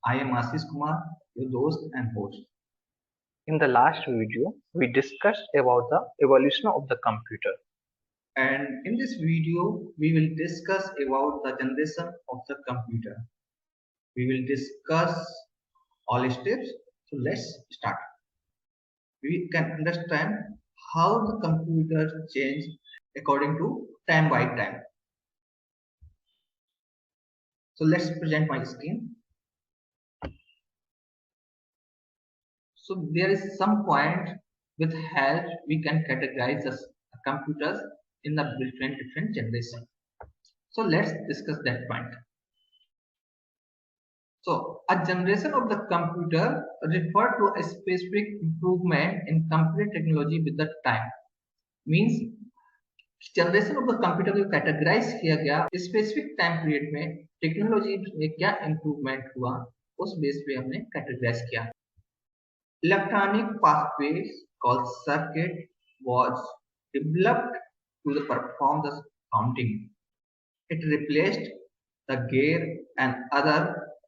I am Ashish Kumar, your host and host. In the last video, we discussed about the evolution of the computer. And in this video, we will discuss about the generation of the computer. We will discuss all steps. So let's start. We can understand how the computer change according to time by time. So let's present my screen. So there is some point with help we can categorize the computers in the different generation. So let's discuss that point. So a generation of the computer refer to a specific improvement in computer technology with the time. Means generation of the computer को categorise किया गया specific time period में technology में क्या improvement हुआ उस base पे हमने कैटेगराइज किया electronic pathways called circuit was developed to perform the counting it replaced the gear and other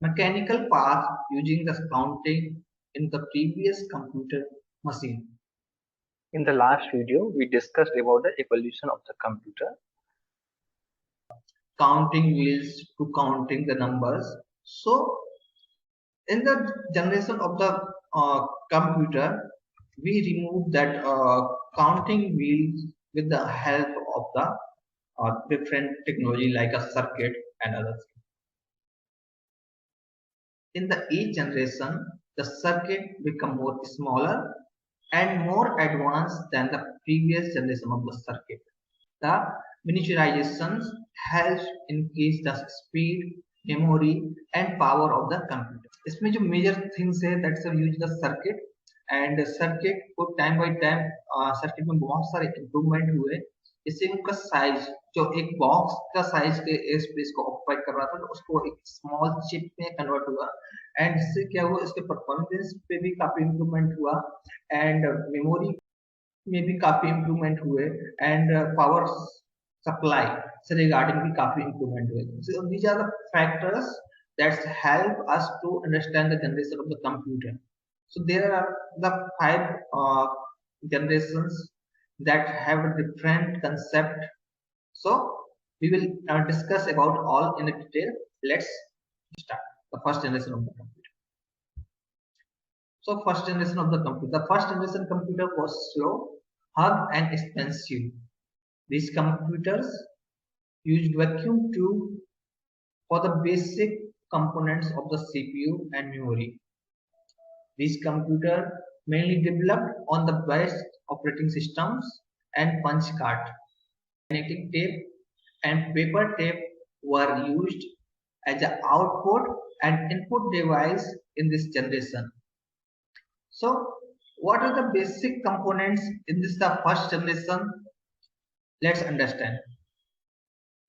mechanical parts using the counting in the previous computer machine. In the last video, we discussed about the evolution of the computer. Counting wheels to counting the numbers. So, in the generation of the computer, we remove that counting wheels with the help of the different technology like a circuit and others. In the each generation, the circuit become more smaller and more advanced than the previous generation of the circuit. The miniaturizations helps increase the speed, memory and power of the computer. इसमें जो major things है that's a use the circuit and circuit को time by time circuit में बहुत सारे improvement हुए इससे उनका साइज जो एक बॉक्स का साइज के स्पेस को ऑक्यूपाई कर रहा था उसको एक स्मॉल चिप में कन्वर्ट हुआ एंड इससे क्या हुआ इसके परफॉर्मेंस पे भी काफी इम्प्रूवमेंट हुआ एंड मेमोरी में भी काफी इम्प्रूवमेंट हुए एंड पावर सप्लाई से रिगार्डिंग भी काफी इम्प्रूवमेंट हुए so these are the factors that help us to understand the generation of the computer. So there are the 5 generations that have a different concept. So we will discuss about all in detail. Let's start the first generation of the computer. So first generation of the computer. The first generation computer was slow, hard and expensive. These computers used vacuum tube for the basic components of the CPU and memory. These computers mainly developed on the best operating systems and punch card. Magnetic tape and paper tape were used as an output and input device in this generation. So, what are the basic components in this the first generation? Let's understand.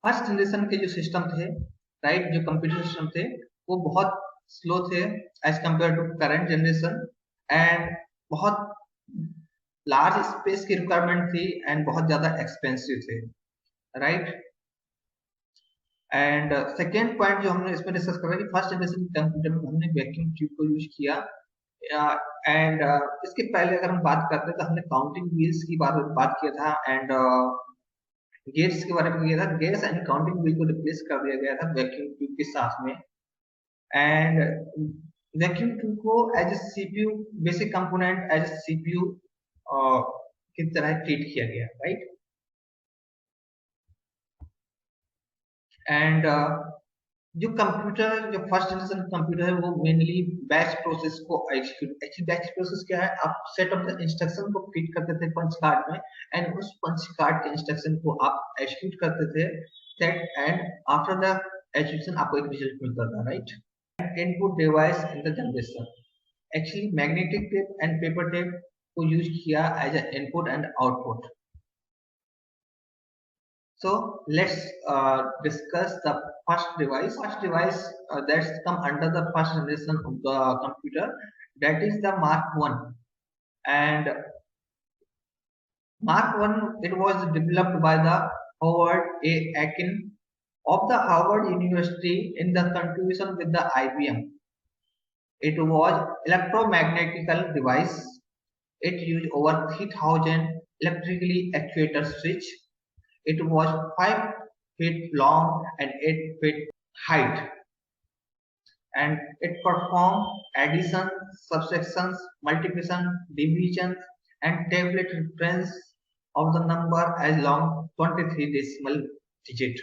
First generation के जो system थे right जो computer system थे वो बहुत slow थे as compare to current generation and बहुत large space की रिक्वायरमेंट थी एंड बहुत ज्यादा एक्सपेंसिव थे राइट एंड सेकेंड पॉइंट जो हमने इसमें डिस्कस कर रहे हैं फर्स्ट जनरेशन कंप्यूटर में हमने वैक्यूम ट्यूब को यूज किया एंड इसके पहले अगर हम बात करते हैं तो हमने काउंटिंग व्हील्स की बात किया था एंड गेट्स के बारे में किया था गेट्स एंड काउंटिंग व्हील को रिप्लेस कर दिया गया था वैक्यूम ट्यूब के साथ में एंड वैक्यूम ट्यूब को as a CPU basic component as a CPU की तरह ट्रीट किया गया राइट एंड जो कंप्यूटर जो फर्स्ट जनरेशन कंप्यूटर है वो मेनली बैच प्रोसेस को एग्जीक्यूट एक्चुअली बैच प्रोसेस क्या है आप सेट ऑफ द इंस्ट्रक्शन को फीड करते थे पंच कार्ड में एंड उस पंच कार्ड के इंस्ट्रक्शन को आप एग्जीक्यूट करते थे set and after the execution आपको एक रिजल्ट मिलता था right input device in the generation actually magnetic tape and paper tape को यूज किया as a input and output. So let's discuss the first device. First device that's come under the first generation of the computer, that is the Mark 1. And Mark 1, it was developed by the Howard A. Aiken of the Harvard University in the contribution with the IBM. It was electromagnetical device. It used over 3000 electrically actuated switch. It was 5 feet long and 8 feet height, and it performed addition, subtractions, multiplication, division, and tablet reference of the number as long 23 decimal digit.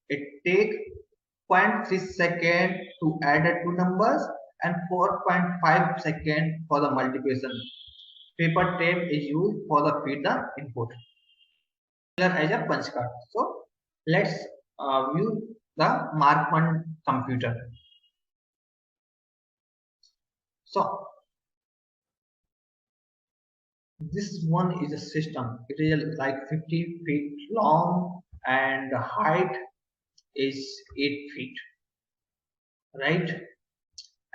It takes 0.3 second to add the two numbers and 4.5 second for the multiplication. Paper tape is used for the feed the input as a punch card. So let's view the Mark 1 computer. So this one is a system. It is like 50 feet long and the height is 8 feet, right?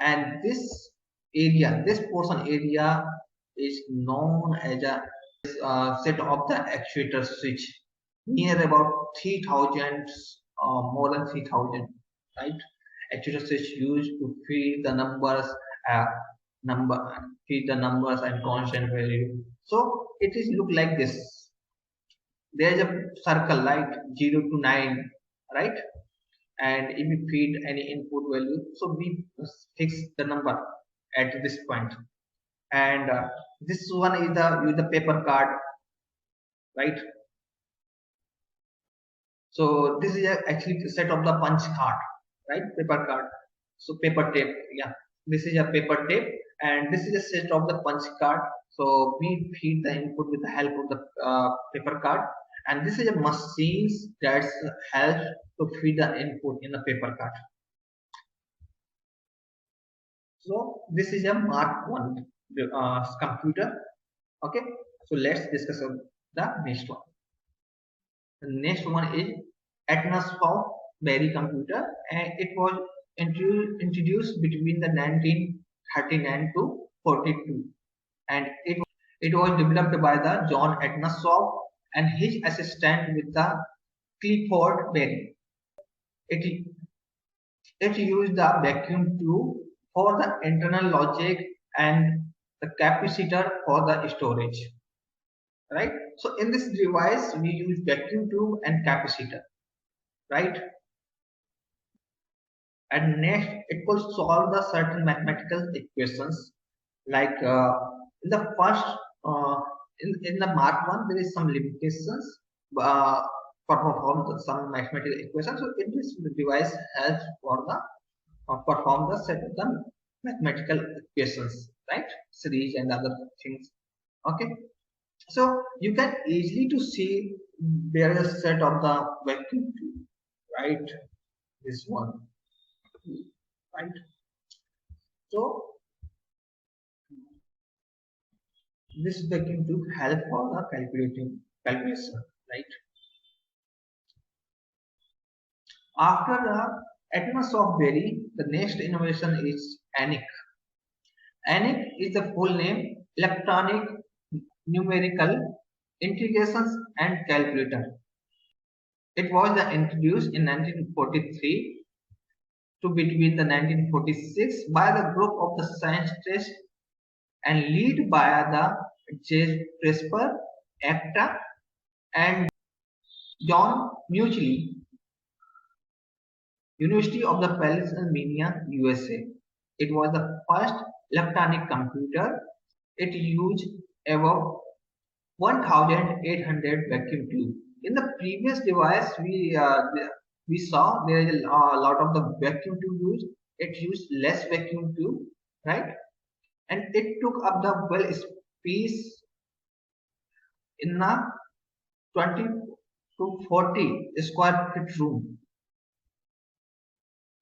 And this area, this portion area is known as a set of the actuator switch, near about 3000, more than 3000, right? Actuator switch used to feed the numbers, uh, feed the numbers and constant value. So it is look like this. There is a circle like 0 to 9, right? And if we feed any input value, so we fix the number at this point. And this one is the paper card, right? So this is actually a set of the punch card, right? Paper card. So paper tape, yeah. This is a paper tape, and this is a set of the punch card. So we feed the input with the help of the paper card, and this is a machines that helps to feed the input in the paper card. So this is a Mark 1 computer. Okay, so let's discuss the next one. The next one is Atmos Berry computer, and it was introduced between the 1939 to 42, and it was developed by the John Atmos and his assistant with the Clifford Berry. It used the vacuum tube for the internal logic and the capacitor for the storage, right? So in this device we use vacuum tube and capacitor, right? And next it could solve the certain mathematical equations, like in the first in the Mark 1 there is some limitations for perform some mathematical equations. So in this device helps for the perform the set of the mathematical equations, right? Series and other things. Okay, so you can easily to see there is a set of the vacuum tube, right? This one, right? So this vacuum tube help for the calculation, right? After the Atmos Berry, the next innovation is ENIAC. ENIAC is the full name Electronic Numerical Integrations and Calculator. It was introduced in 1943 to between the 1946 by the group of the scientists and led by the J. Presper, Acta, and John Mucci, University of the Pennsylvania, USA. It was the first electronic computer. It used about 1,800 vacuum tube. In the previous device, we saw there is a lot of the vacuum tube used. It used less vacuum tube, right? And it took up the well space in a 20 to 40 square feet room.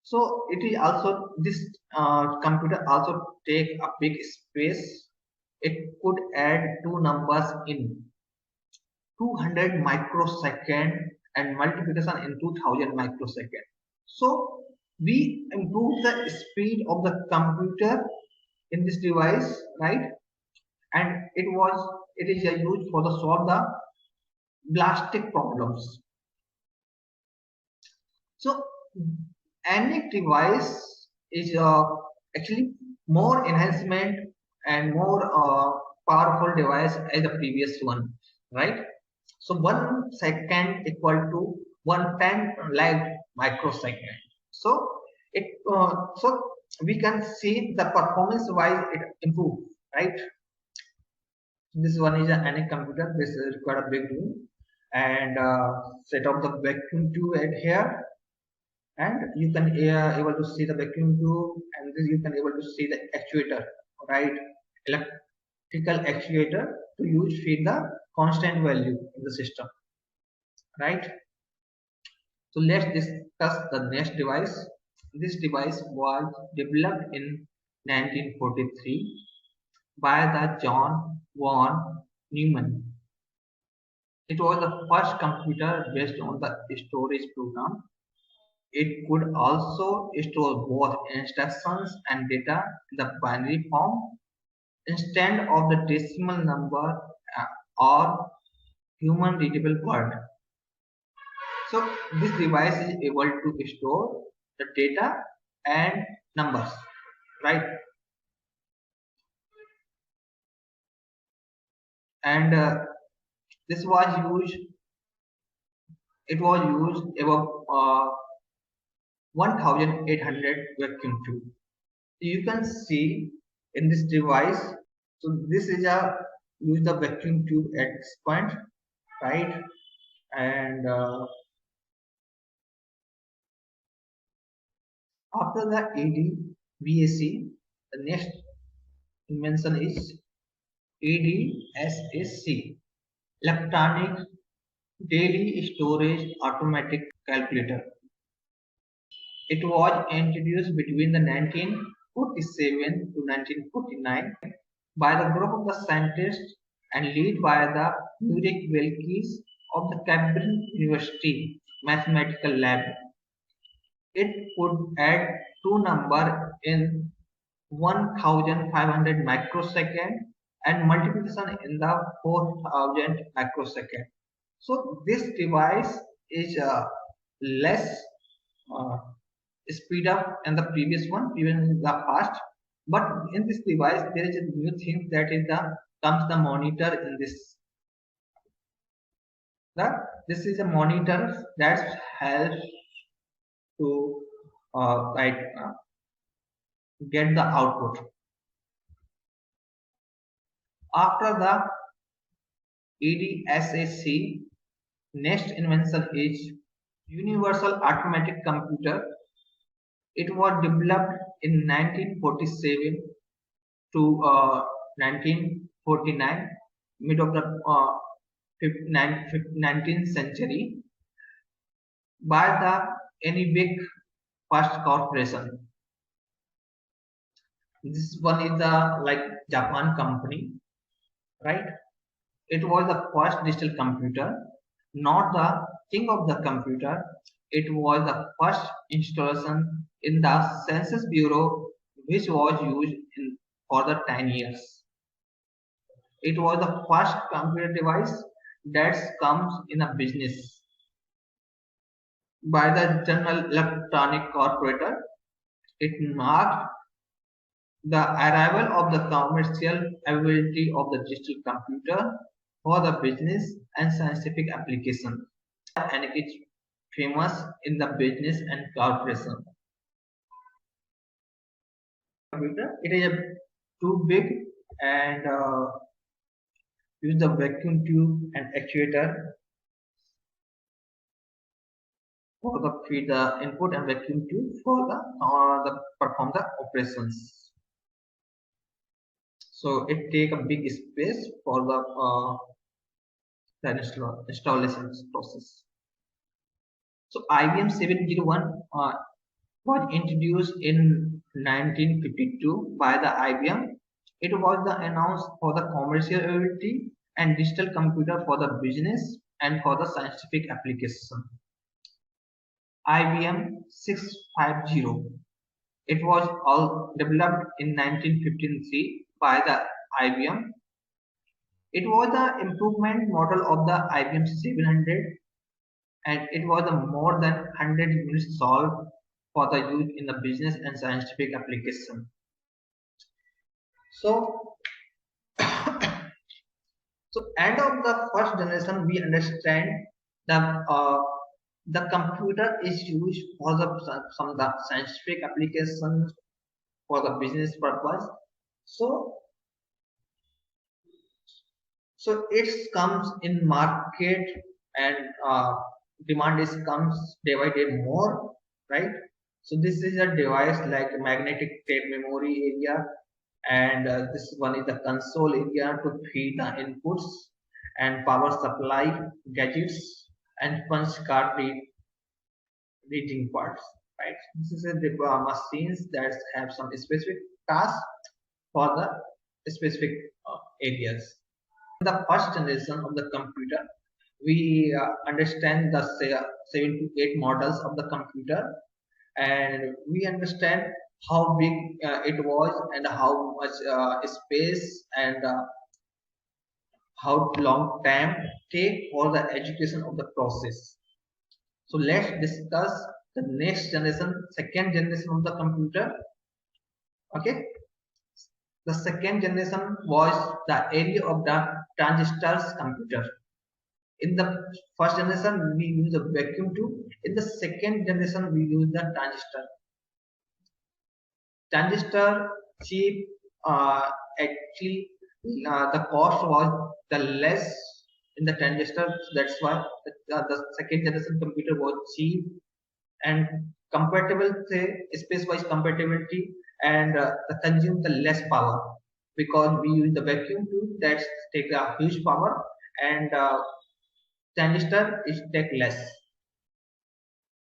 So it is also this computer also take a big space. It could add two numbers in 200 microsecond and multiplication in 2000 microsecond. So we improve the speed of the computer in this device, right? And it is used for the solve the plastic problems. So ENIAC device is actually more enhancement and more powerful device as the previous one, right? So 1 second equal to 1/10 like microsecond. So it so we can see the performance wise it improve, right? This one is any computer. This require a big room and set up the vacuum tube at here, and you can able to see the vacuum tube, and this you can able to see the actuator, right? Electrical actuator to use feed the constant value in the system, right? So let's discuss the next device. This device was developed in 1943 by the John von Neumann. It was the first computer based on the storage program. It could also store both instructions and data in the binary form instead of the decimal number or human readable word. So this device is able to store the data and numbers, right? And this was used. It was used about 1,800 vacuum tube. You can see in this device. So this is a use the vacuum tube at this point, right? And after the ADVAC, the next invention is ADSAC, electronic daily storage automatic calculator. It was introduced between the 1947 to 1949 by the group of the scientists and led by the Ulrich Wilkes of the Cambridge University Mathematical Lab. It could add two numbers in 1,500 microsecond and multiplication in the 4,000 microsecond. So this device is less uh, speed up than the previous one, even the fast. But in this device, there is a new thing that is the comes the monitor in this. This is a monitor that helps to get the output. After the ADSAC, next invention is Universal Arithmetic Computer. It was developed in 1947 to 1949, mid of the 19th century, by the ENIAC First Corporation. This one is the like Japan company, right? It was the first digital computer, not the king of the computer. It was the first installation in the Census Bureau, which was used for the 10 years. It was the first computer device that comes in a business by the General Electronic Corporation. It marked the arrival of the commercial availability of the digital computer for the business and scientific application, and it is famous in the business and corporation. Computer, it is too big and use the vacuum tube and actuator for the feed the input and vacuum tube for the perform the operations. So it take a big space for the installation process. So IBM 701 was introduced in 1952 by the IBM. It was the announced for the commercial availability and digital computer for the business and for the scientific application. IBM 650. It was all developed in 1953 by the IBM. It was the improvement model of the IBM 700, and it was a more than 100 units solved for the use in the business and scientific application. So, so end of the first generation, we understand that the computer is used for some the scientific applications for the business purpose. So, so it comes in market and demand is comes day by day more, right? So this is a device like magnetic tape memory area, and this one is the console area to feed the inputs and power supply gadgets and punch card reading parts, right? This is a machines that have some specific tasks for the specific areas. The first generation of the computer, we understand the 7 to 8 models of the computer, and we understand how big it was and how much space and how long time take for the education of the process. So let's discuss the next generation, second generation of the computer. Okay, the second generation was the area of the transistors computer. In the first generation, we use a vacuum tube. In the second generation, we use the transistor. Transistor chip, actually, the cost was the less in the transistor. That's why the second generation computer was cheap and compatible, say space-wise compatibility, and consume the less power, because we use the vacuum tube that take a huge power, and transistor is take less.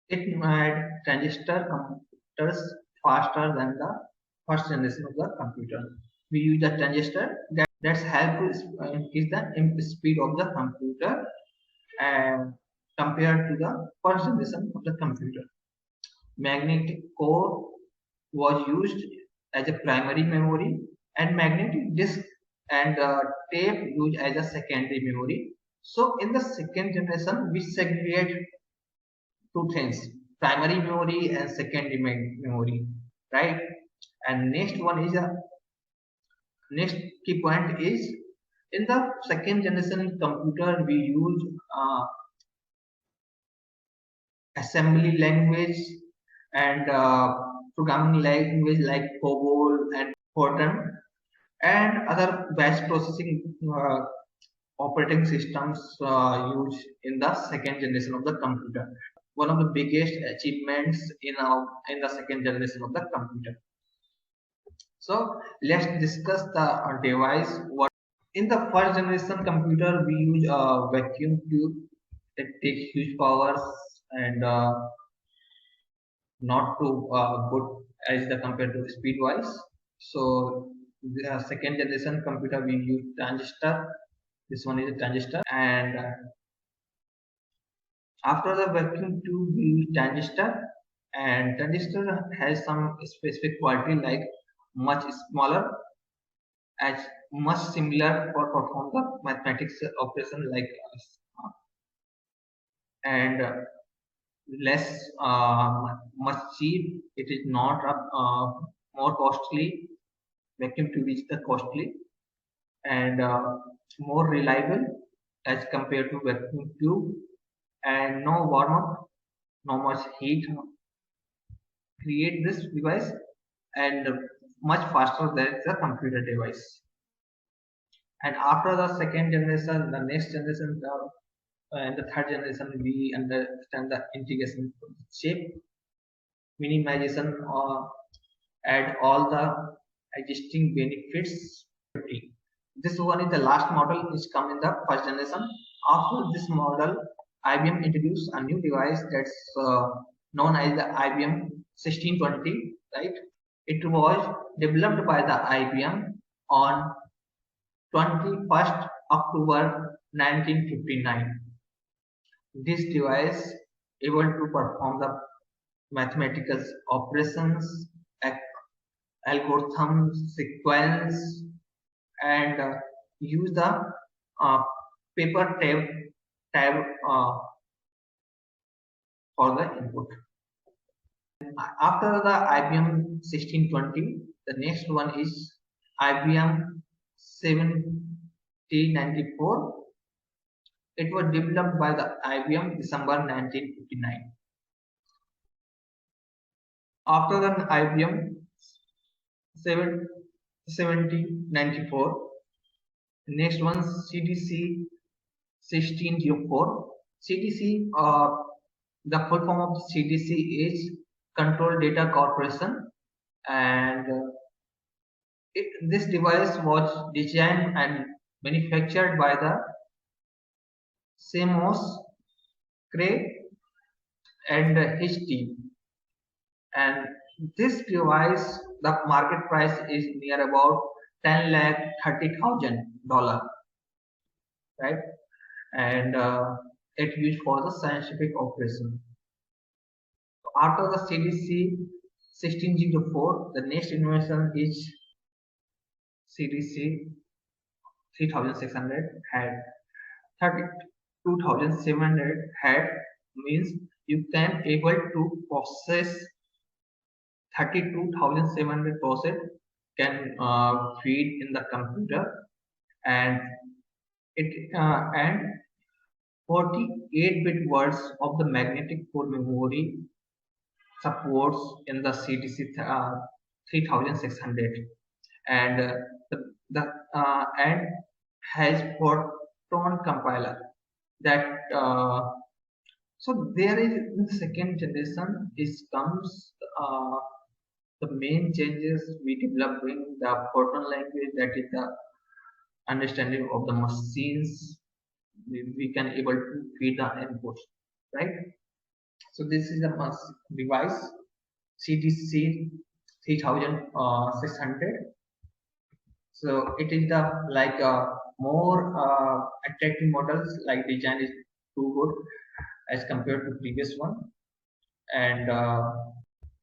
It made transistor computers faster than the first generation of the computer. We use the transistor that's help to increase the speed of the computer and compared to the first generation of the computer. Magnetic core was used as a primary memory, and magnetic disk and tape used as a secondary memory. So in the second generation, we segregate two things: primary memory and secondary memory, right? And next key point is, in the second generation computer we use assembly language and programming language like COBOL and Fortran, and other batch processing operating systems used in the second generation of the computer. One of the biggest achievements in the second generation of the computer. So let's discuss the device. What in the first generation computer we use a vacuum tube that takes huge powers and not too good as the compared to speed wise. So the second generation computer we use transistor. This one is a transistor, and after the vacuum tube we use transistor, and transistor has some specific quality like much smaller, as much similar for perform the mathematics operation like and less much cheap. It is not more costly. Vacuum tube is the costly, and more reliable as compared to vacuum tube, and no warm up, no much heat create this device, and much faster than the computer device. And after the second generation, the next generation, and the third generation, we understand the integration chip, minimization, or add all the existing benefits. This one is the last model which come in the first generation. After this model, IBM introduced a new device that's known as the IBM 1620, right? It was developed by the IBM on 21st October 1959. This device able to perform the mathematical operations, algorithms, sequence, and use the uh, paper tab for the input. After the IBM 1620, the next one is IBM 7094. It was developed by the IBM December 1959. After the IBM 7094, next one CDC 1604. CDC, the full form of CDC is Control Data Corporation, and this device was designed and manufactured by the Seamus Cray and his team. And this device, the market price is near about $10,30,000, right? And it used for the scientific operation. After the CDC 1604, the next invention is CDC 3600 had 32,700 had, means you can able to process 32,700 process can feed in the computer, and it and 48-bit words of the magnetic core memory supports in the CDC 3600, and and has Fortran compiler that so there is in the second generation is comes the main changes we developing the Fortran language, that is the understanding of the machines. We can able to feed the input, right? So this is a device CDC 3600. So it is the like more attractive models, like design is too good as compared to previous one, and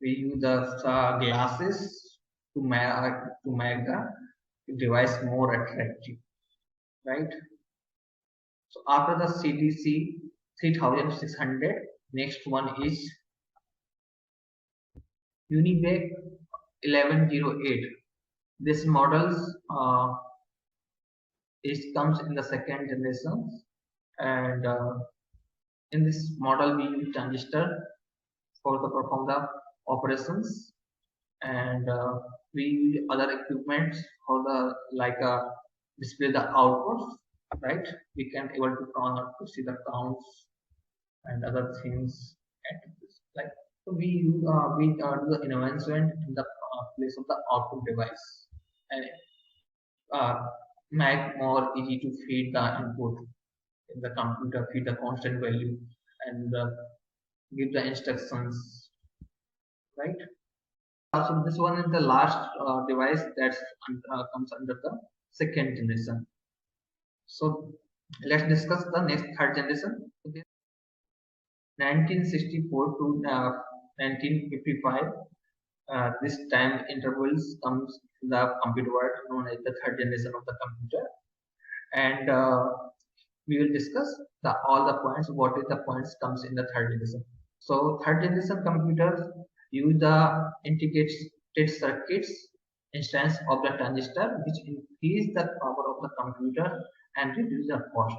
we use the glasses to make the device more attractive, right? So after the CDC 3600, next one is UNIVAC 1108. This models comes in the second generation, and in this model we use transistor for the perform the operations, and we use other equipment for the like display the outputs, right? We can able to see the counts and other things at this, like so we do the invention in the place of the output device, and uh, make more easy to feed the input in the computer, feed the constant value, and give the instructions, right? So this one is the last device that comes under the second generation. So let's discuss the next third generation. 1964 to 1955. This time intervals comes in the computer world known as the third generation of the computer, and we will discuss the all the points. What is the points comes in the third generation? So third generation computers use the integrated circuits instance of the transistor, which increase the power of the computer and reduce the cost.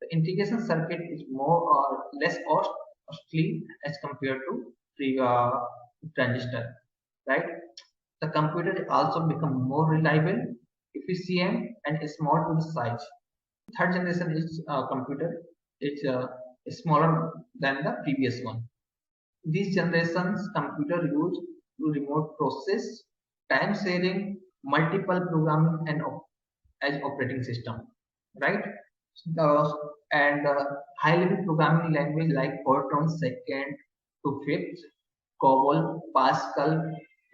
The integration circuit is more or less costly as compared to the transistor, right? The computer also become more reliable, efficient, and small to the size. Third generation is computer is smaller than the previous one. These generations computer use to remote process, time sharing, multiple programming, and as operating system, right? And high level programming language like Fortran second to fifth, COBOL, Pascal,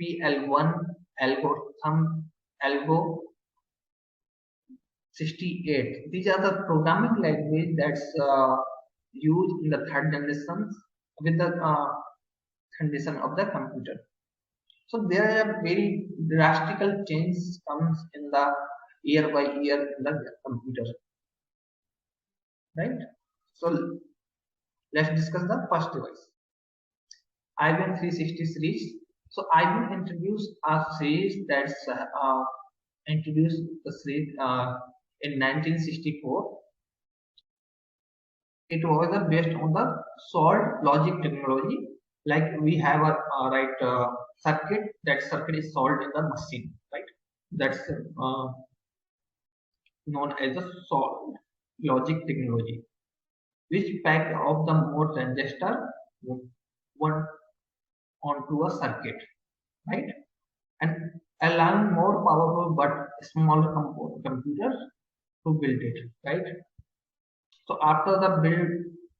PL1, algorithm, Algo 68. These are the programming language that's used in the third generation with the condition of the computer. So there are very drastical changes comes in the year by year in the computer, right? So let's discuss the first device, IBM 360 series. So IBM introduced a series that's introduced the series in 1964. It was based on the solved logic technology. Like we have a circuit. That circuit is solved in the machine, right? That's known as the solved logic technology, which pack of the more transistor one onto a circuit, right? And allowing more powerful but smaller computers to build it, right? So after the build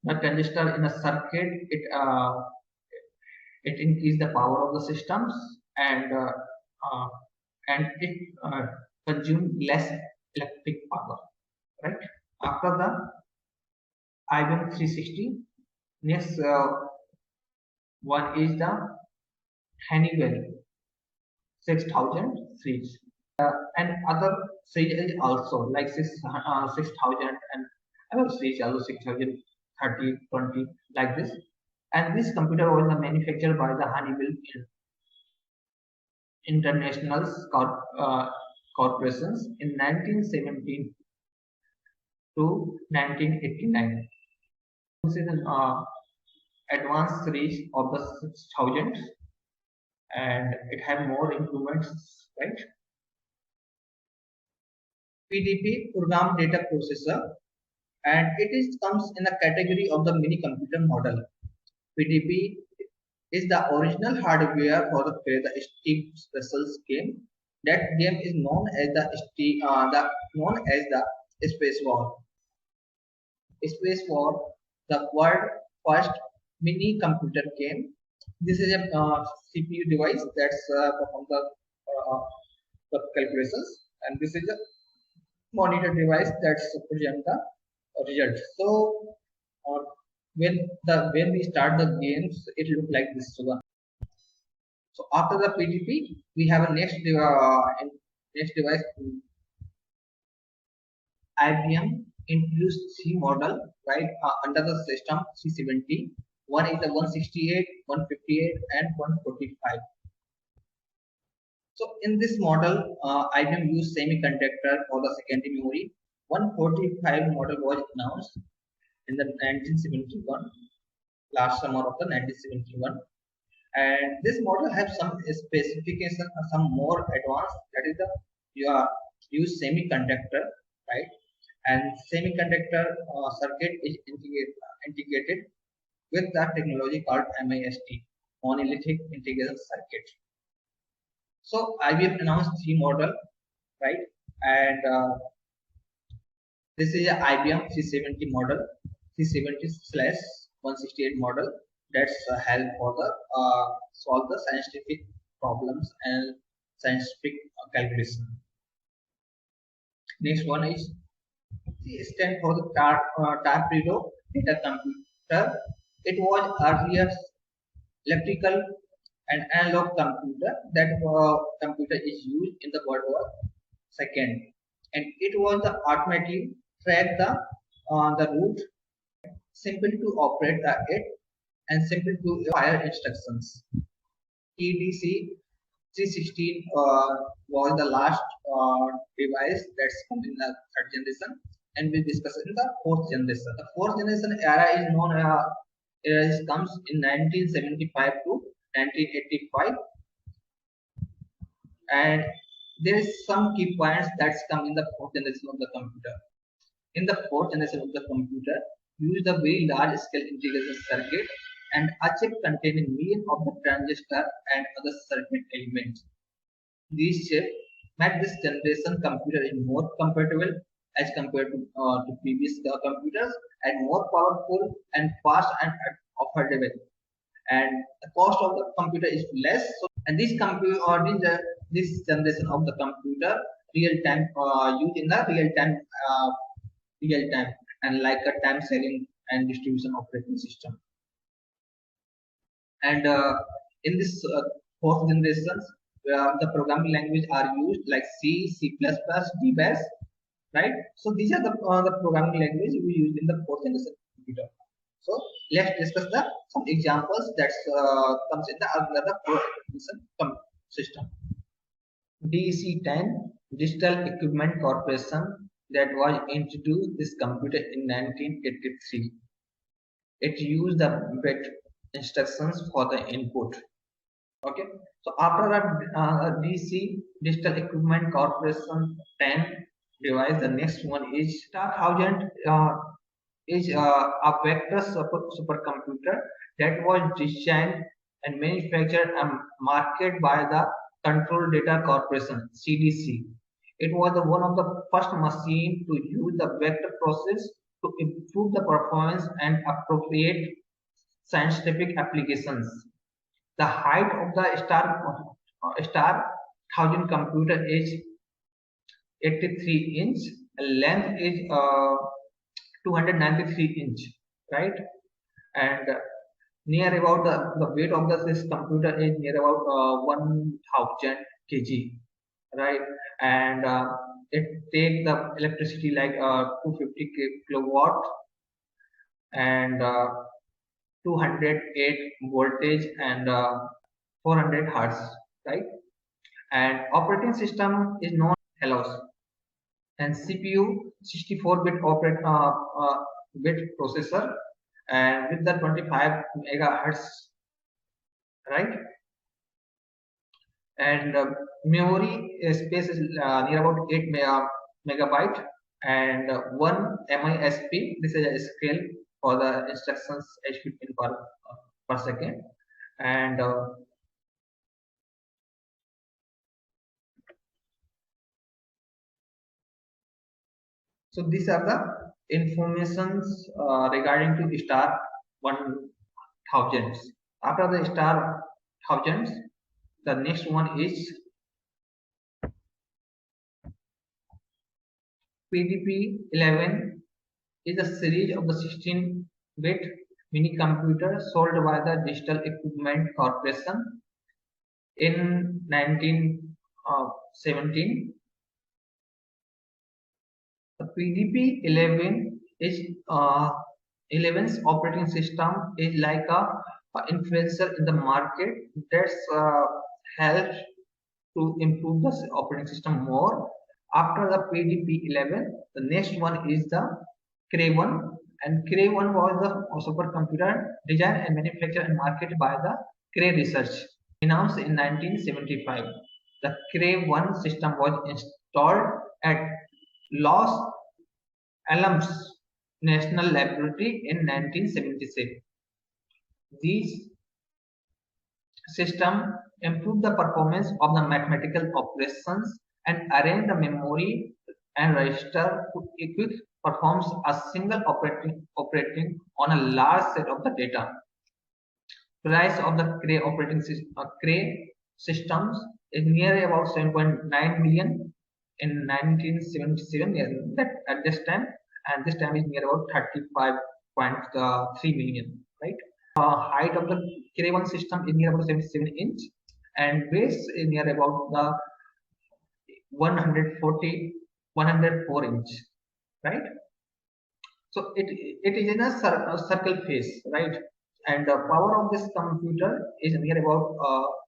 the transistor in a circuit, it increase the power of the systems, and uh, it consume less electric power, right? After the IBM 360, next one is the Honeywell 6000 series, and other series also like 6000, and other series also 6000, 30, 20, like this. And this computer was manufactured by the Honeywell International Corporations in 1917 to 1989. This is an advanced series of the 6000, and it had more improvements, right? PDP, program data processor, and comes in the category of the mini computer model. PDP is the original hardware for the Steve Wessels game. That game is known as the Space War. Space War, the world first mini computer game. This is a CPU device that's perform the calculations, and this is a monitor device that's present the result. So when we start the games, it look like this one. So after the PGP, we have a next device. IBM introduced three model, right, under the system 370. One is the 168, 158, and 145. So in this model, IBM used semiconductor for the secondary memory. 145 model was announced in the 1971, last summer of the 1971. And this model has some specification, some more advanced. That is the you use semiconductor, right? And semiconductor circuit is integrated with that technology called MIST, monolithic integration circuit. So IBM announced three model, right? And this is a IBM 370 model, 370/168 model. That's help for the solve the scientific problems and scientific calculation. Next one is T stand for the Torpedo data computer. It was earlier electrical and analog computer. That computer is used in the World War II, and it was the automatically track the route, simple to operate it, and simple to fire instructions. TDC 316 was the last device that's come in the third generation, and we discuss in the fourth generation. The fourth generation era is known comes in 1975 to 1985, and there is some key points that's come in the fourth generation of the computer. In the fourth generation of the computer, use the very large scale integration circuit and a chip containing millions of the transistor and other circuit elements. These chips make this generation computer is more compatible as compared to previous computers, and more powerful and fast and affordable. And the cost of the computer is less. So, and this computer or this generation of the computer real time used in the real time, and like a time sharing and distribution operating system. And in this fourth generations, the programming language are used like C, C++, DBAS, right? So these are the programming language we use in the fourth generation computer. So let's discuss some examples that comes in the fourth generation system. DEC10 Digital Equipment Corporation that was introduced this computer in 1983. It used the bit instructions for the input. Okay, so after that, DC Digital Equipment Corporation 10 device, the next one is Star 1000 is a vector supercomputer that was designed and manufactured and marketed by the Control Data Corporation (CDC). It was one of the first machines to use the vector process to improve the performance and appropriate scientific applications. The height of the Star 1000 computer is 83 inch, length is 293 inch, right? And near about the weight of this computer is near about 1000 kg, right? And it take the electricity like 250 kilowatt and 208 voltage and 400 hertz, right? And operating system is known as Hellos, and CPU 64-bit bit processor and with the 25 megahertz, right? And memory space is near about 8 megabyte and 1 MISP. This is a scale for the instructions executed per second. And so these are the informations regarding to Star 1000. After the Star 1000, the next one is PDP-11 is a series of the 16-bit mini computer sold by the Digital Equipment Corporation in 1917. The PDP-11 is 11's operating system is like a influencer in the market that's helps to improve the operating system more. After the PDP-11, the next one is the Cray-1, and Cray-1 was the supercomputer designed and manufactured and marketed by the Cray Research, announced in 1975. The Cray-1 system was installed at Los Alamos National Laboratory in 1976. These system improved the performance of the mathematical operations and arrange the memory and register to quickly performs a single operating on a large set of the data. Price of the Cray systems is near about 7.9 million in 1977. Yeah, that at this time, and this time is near about 35.3 million, right? Height of the Cray-1 system is near about 77 inch, and base is near about the 104 inch, right? So it is in a circle face, right? And the power of this computer is near about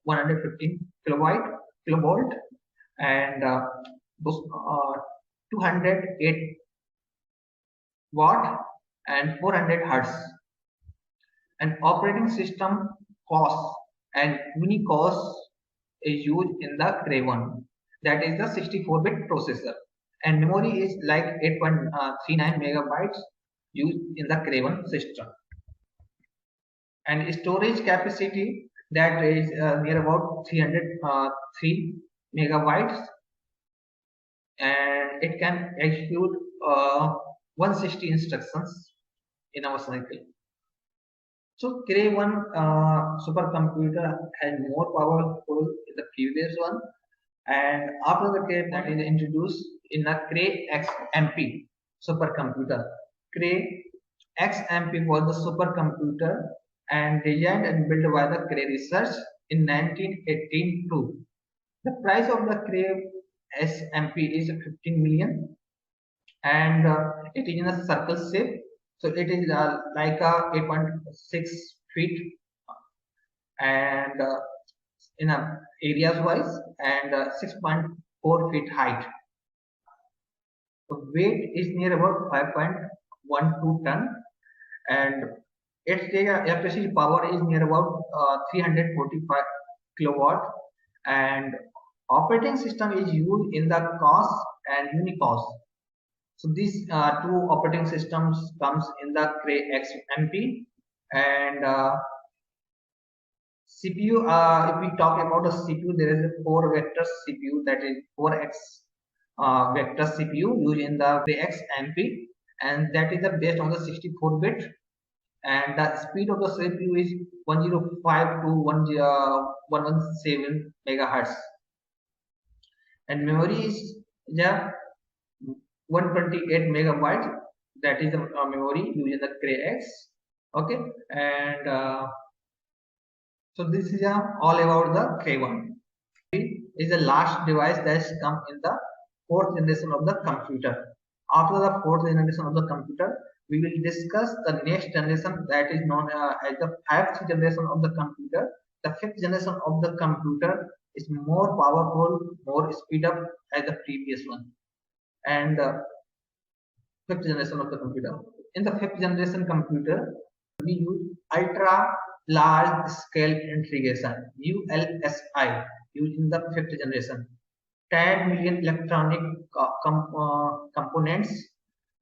115 kilovolt, and those 208 watt and 400 hertz. And operating system COS and Unicos is used in the Cray-1, that is the 64-bit processor, and memory is like 8.39 megabytes used in the Cray-1 system, and storage capacity that is near about 303 megabytes, and it can execute 160 instructions in our cycle. So Cray-1 supercomputer has more powerful than the previous one, and after the Cray that is introduced in the Cray XMP supercomputer. Cray XMP was the supercomputer and designed and built by the Cray Research in 1918 too. The price of the Cray SMP is 15 million, and it is in a circle shape. So it is like a 8.6 feet and in a areas wise, and 6.2 4 feet height. The weight is near about 5.12 ton, and its electricity power is near about 345 kilowatt, and operating system is used in the COS and Unicos. So these two operating systems comes in the Cray XMP, and CPU. If we talk about the CPU, there is a 4 vector CPU, that is 4x vector CPU used in the Cray XMP, and that is based on the 64-bit, and the speed of the CPU is 105 to 117 megahertz, and memory is 128 megabytes. That is the memory using the Cray X. Okay, and so this is all about the Cray 1. Is the last device that's come in the 4th generation of the computer. After the 4th generation of the computer, we will discuss the next generation, that is known as the 5th generation of the computer. The 5th generation of the computer is more powerful, more speed up as the previous one. And 5th generation of the computer. In the 5th generation computer, we use ultra large scale integration, ULSI, using the 5th generation. 10 million electronic components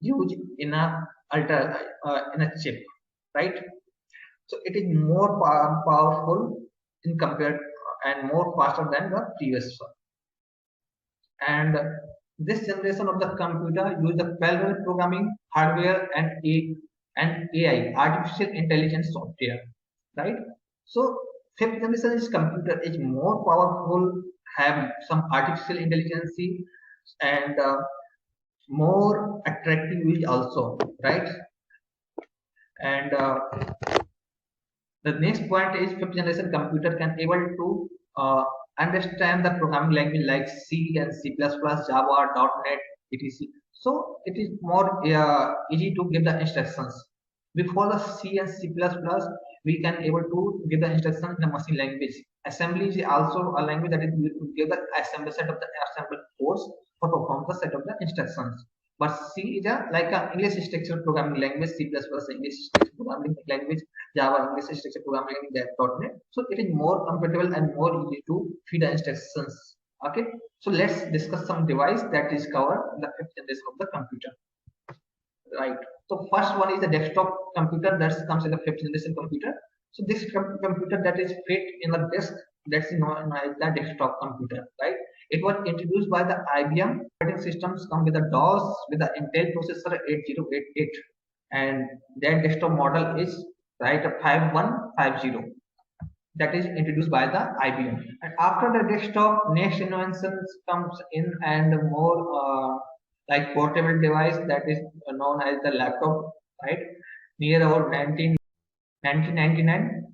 used in a chip, right? So it is more powerful in compared and more faster than the previous one. And this generation of the computer use the parallel programming hardware and AI, artificial intelligence software, right? So 5th generation is computer is more powerful, have some artificial intelligence, and more attractive also, right? And the next point is 5th generation computer can able to understand the programming language like C and C++, Java, .NET, etc. So it is more easy to give the instructions. Before the C and C++, we can able to give the instructions in the machine language. Assembly is also a language that is used to give the assembly set of the assembly codes for perform the set of the instructions. But C is like an English structured programming language, C++ English structured programming language, Java English structured programming language, .NET. So it is more compatible and more easy to feed the instructions. Okay, so let's discuss some device that is covered in the 5th generation of the computer. Right. So first one is the desktop computer that comes in the 5th generation computer. So this computer that is fit in the desk, that's known as the desktop computer, right? It was introduced by the IBM. Operating systems come with the DOS with the Intel processor 8088, and their desktop model is right 5150. That is introduced by the IBM. And after the desktop, next inventions comes in, and more like portable device that is known as the laptop, right? Near about 1999.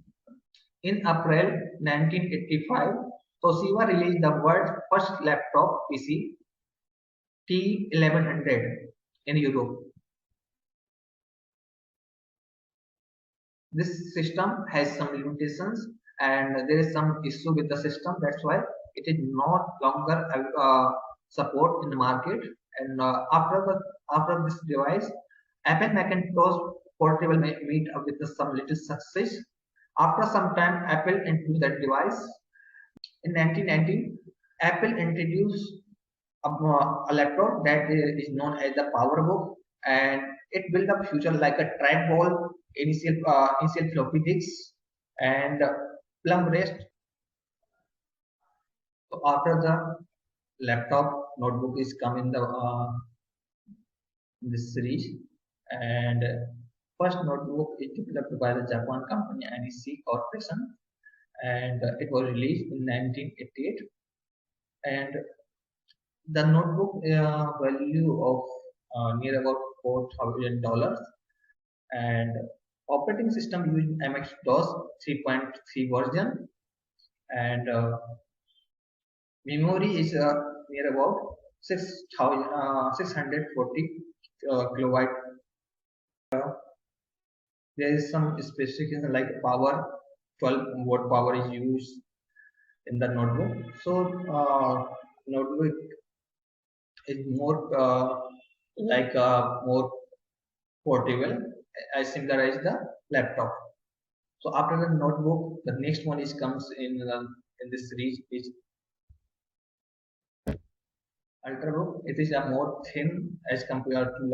In April 1985, Toshiba released the world's first laptop PC, T1100, in Europe. This system has some limitations, and there is some issue with the system. That's why it is not longer support in the market. And after this device, Apple Macintosh portable meet up with some little success. After some time, Apple introduced that device. In 1990, Apple introduced a laptop that is known as the PowerBook, and it built a future like a trackball, initial floppy disks, and plumb rest. So after the laptop, notebook is come in the this series, and first notebook is developed by the Japan company NEC Corporation, and it was released in 1988. And the notebook value of near about $4,000, and operating system using MS DOS 3.3 version, and memory is near about 640 kilobyte. There is some specification like power, 12 watt power is used in the notebook. So notebook is more more portable as similar as the laptop. So after the notebook, the next one is comes in this series is ultrabook. It is a more thin as compared to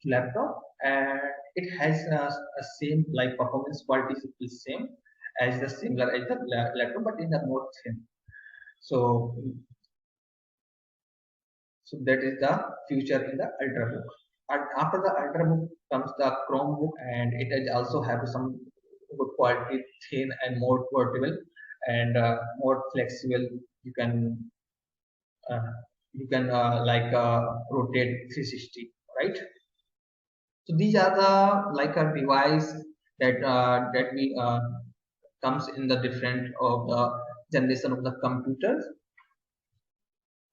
laptop, and it has a same like performance quality is same as the similar as the laptop, but in a more thin. So so that is the future in the ultrabook. And after the ultrabook comes the Chromebook, and it has also have some good quality, thin and more portable and more flexible. You can uh, rotate 360, right? So these are the like a device that we comes in the different of the generation of the computers.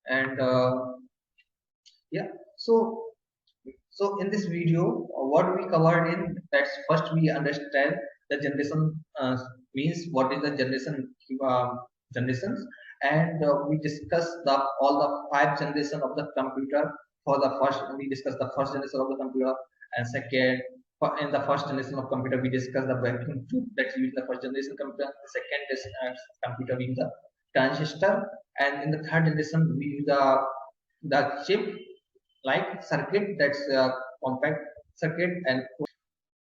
And yeah, so in this video, what we covered in that's first we understand the generation means what is the uh, generations, and we discuss the all the 5 generation of the computer. For the first, we discuss the first generation of the computer, and second, in the first generation of computer, we discuss the vacuum tube that's used in the first generation computer. The second computer being the transistor, and in the third generation, we use the chip like circuit, that's compact circuit. And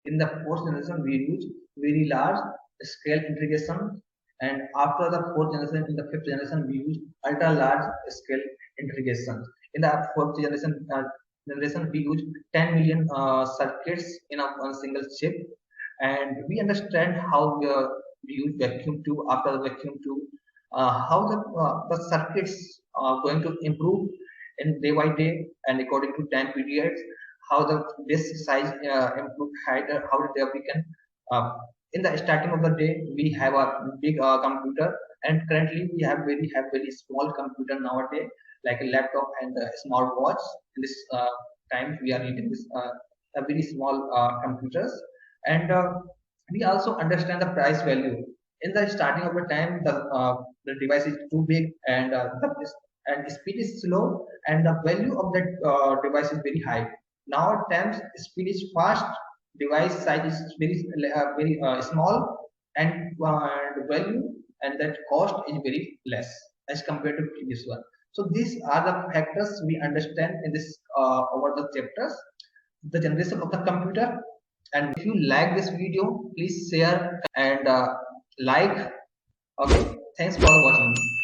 in the fourth generation we use very large scale integration, and after the fourth generation, in the fifth generation, we use ultra large scale integration. In the fourth generation we use 10 million circuits in one single chip. And we understand how we use vacuum tube. After the vacuum tube, how the circuits are going to improve in day by day and according to time periods, how the disk size improve height, how we can uh, in the starting of the day we have a big computer, and currently we have very small computer nowadays, like a laptop and a smart watch. In this time we are using this a very small computers. And we also understand the price value. In the starting of the time, the device is too big, and and speed is slow, and the value of that device is very high. Now at times speed is fast, device size is very small, and the value and that cost is very less as compared to previous one. So these are the factors we understand in this over the chapters, the generation of the computer. And if you like this video, please share and like. Okay, thanks for watching.